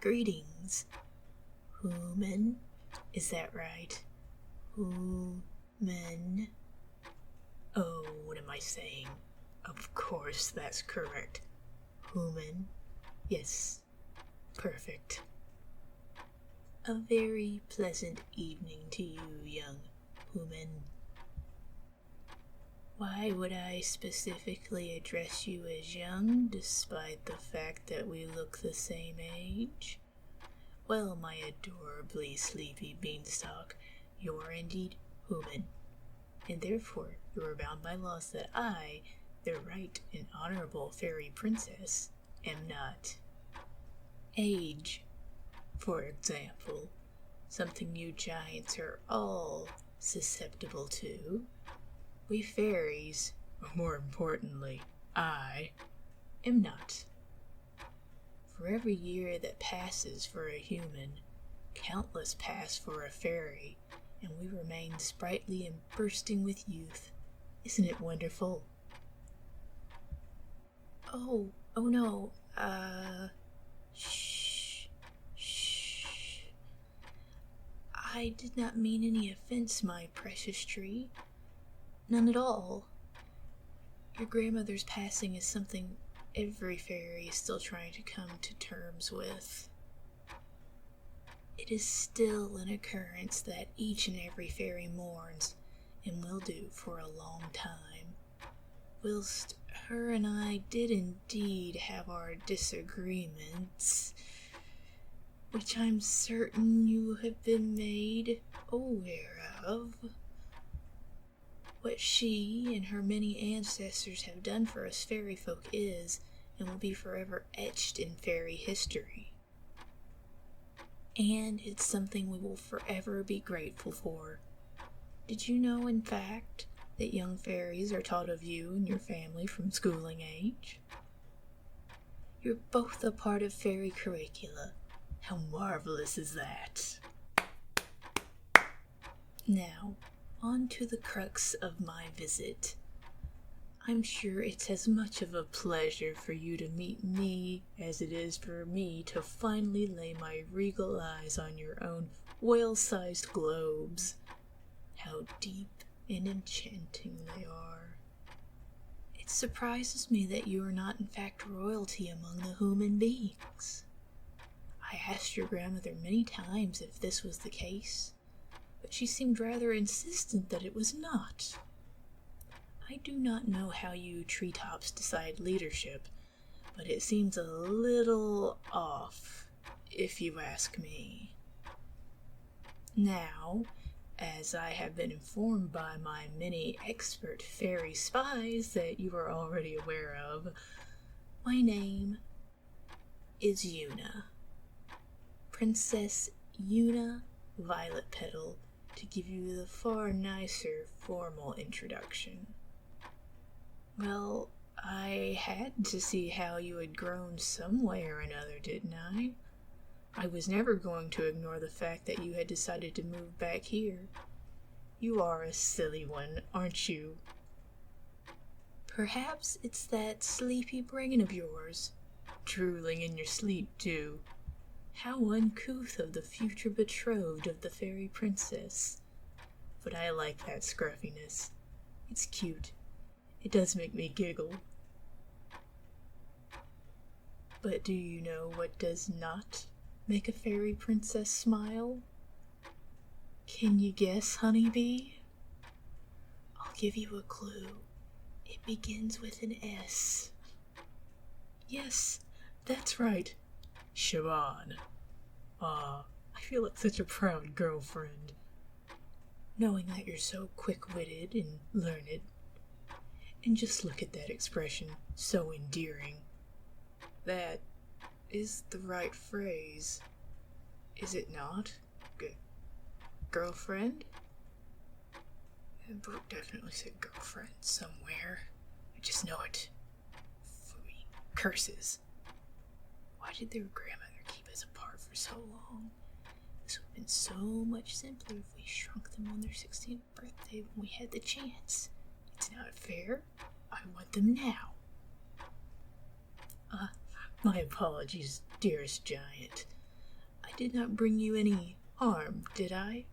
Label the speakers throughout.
Speaker 1: Greetings, human. Is that right? Human. Oh, what am I saying? Of course, that's correct. Human. Yes, perfect. A very pleasant evening to you, young human. Why would I specifically address you as young, despite the fact that we look the same age? Well, my adorably sleepy beanstalk, you are indeed human, and therefore you are bound by laws that I, the right and honorable fairy princess, am not. Age, for example, something you giants are all susceptible to. We fairies, or more importantly, I, am not. For every year that passes for a human, countless pass for a fairy, and we remain sprightly and bursting with youth. Isn't it wonderful? Oh no, shh. I did not mean any offense, my precious tree. None at all. Your grandmother's passing is something every fairy is still trying to come to terms with. It is still an occurrence that each and every fairy mourns, and will do for a long time, whilst her and I did indeed have our disagreements, which I'm certain you have been made aware of. What she and her many ancestors have done for us fairy folk is, and will be forever etched in fairy history. And it's something we will forever be grateful for. Did you know, in fact, that young fairies are taught of you and your family from schooling age? You're both a part of fairy curricula. How marvelous is that? Now, on to the crux of my visit. I'm sure it's as much of a pleasure for you to meet me as it is for me to finally lay my regal eyes on your own whale-sized globes. How deep and enchanting they are. It surprises me that you are not in fact royalty among the human beings. I asked your grandmother many times if this was the case, but she seemed rather insistent that it was not. I do not know how you treetops decide leadership, but it seems a little off, if you ask me. Now, as I have been informed by my many expert fairy spies that you are already aware of, my name is Yuna. Princess Yuna Violet Petal, to give you the far nicer formal introduction. Well, I had to see how you had grown some way or another, didn't I? I was never going to ignore the fact that you had decided to move back here. You are a silly one, aren't you? Perhaps it's that sleepy brain of yours. Drooling in your sleep, too. How uncouth of the future betrothed of the fairy princess. But I like that scruffiness. It's cute. It does make me giggle. But do you know what does not make a fairy princess smile? Can you guess, honeybee? I'll give you a clue. It begins with an S. Yes, that's right. Siobhan. I feel like such a proud girlfriend. Knowing that you're so quick-witted and learned. And just look at that expression, so endearing. That is the right phrase, is it not? Girlfriend? Brooke definitely said girlfriend somewhere. I just know it. Phooey. Curses. Why did their grandmother keep us apart for so long? This would have been so much simpler if we shrunk them on their 16th birthday when we had the chance. It's not fair. I want them now. My apologies, dearest giant. I did not bring you any harm, did I?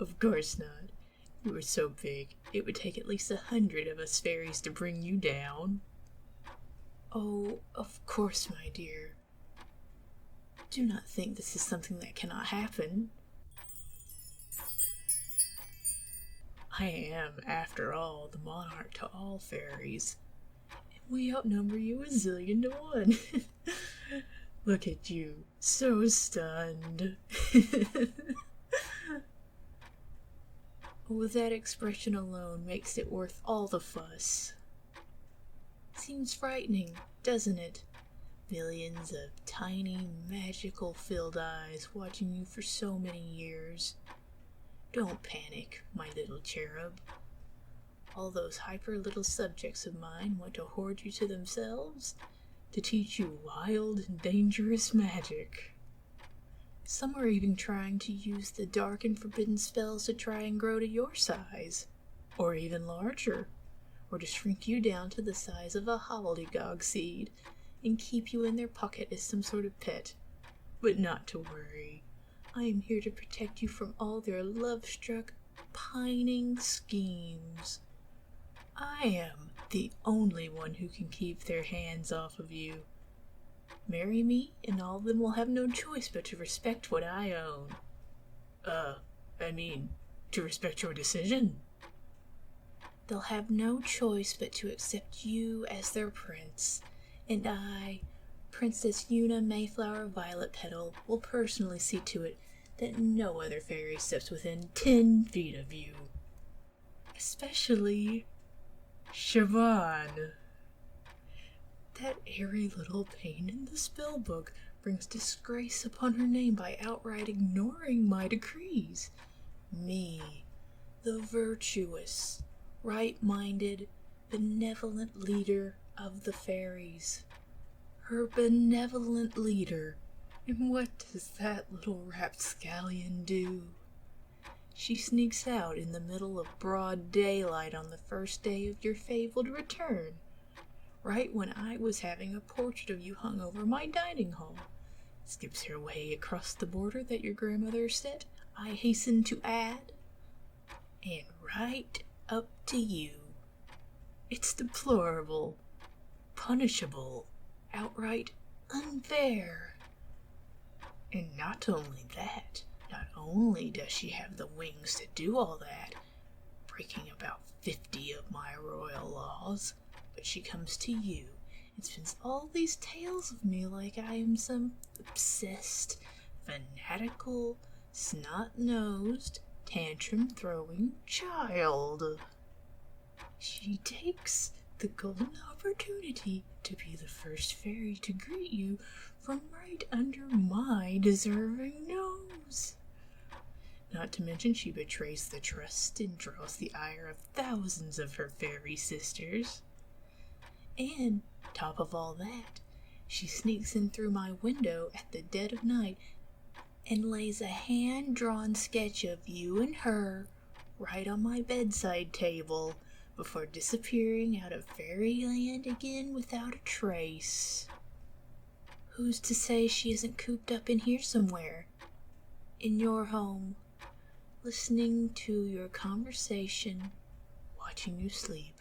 Speaker 1: Of course not. You are so big, it would take at least 100 of us fairies to bring you down. Oh, of course, my dear. Do not think this is something that cannot happen. I am, after all, the monarch to all fairies, and we outnumber you 1,000,000,000 to 1. Look at you, so stunned. Oh, that expression alone makes it worth all the fuss. Seems frightening, doesn't it? Millions of tiny, magical-filled eyes watching you for so many years. Don't panic, my little cherub. All those hyper little subjects of mine want to hoard you to themselves, to teach you wild and dangerous magic. Some are even trying to use the dark and forbidden spells to try and grow to your size, or even larger, or to shrink you down to the size of a hobbledegogue seed and keep you in their pocket as some sort of pet. But not to worry. I am here to protect you from all their love-struck, pining schemes. I am the only one who can keep their hands off of you. Marry me, and all of them will have no choice but to respect what I own. To respect your decision. They'll have no choice but to accept you as their prince, and I, Princess Una Mayflower Violet Petal, will personally see to it that no other fairy steps within 10 feet of you. Especially Siobhan. That airy little pain in the spell book brings disgrace upon her name by outright ignoring my decrees. Me, the virtuous, right-minded, benevolent leader of the fairies. Her benevolent leader. And what does that little rapscallion do? She sneaks out in the middle of broad daylight on the first day of your fabled return, right when I was having a portrait of you hung over my dining hall. Skips her way across the border that your grandmother set, I hasten to add, and right up to you. It's deplorable, punishable, outright unfair. And not only that, not only does she have the wings to do all that, breaking about 50 of my royal laws, but she comes to you and spins all these tales of me like I am some obsessed, fanatical, snot-nosed, tantrum-throwing child. She takes the golden opportunity to be the first fairy to greet you from right under my deserving nose. Not to mention she betrays the trust and draws the ire of thousands of her fairy sisters. And, top of all that, she sneaks in through my window at the dead of night and lays a hand-drawn sketch of you and her right on my bedside table before disappearing out of fairyland again without a trace. Who's to say she isn't cooped up in here somewhere, in your home, listening to your conversation, watching you sleep?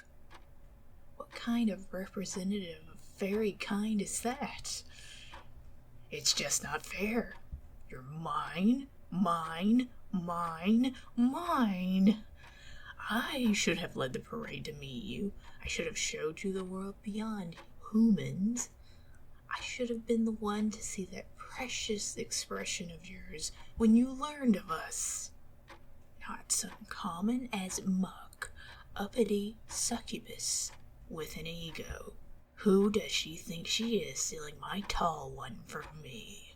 Speaker 1: What kind of representative of fairy kind is that? It's just not fair. You're mine, mine, mine, mine. I should have led the parade to meet you. I should have showed you the world beyond humans. I should have been the one to see that precious expression of yours when you learned of us. Not some common as muck, uppity succubus with an ego. Who does she think she is stealing my tall one from me?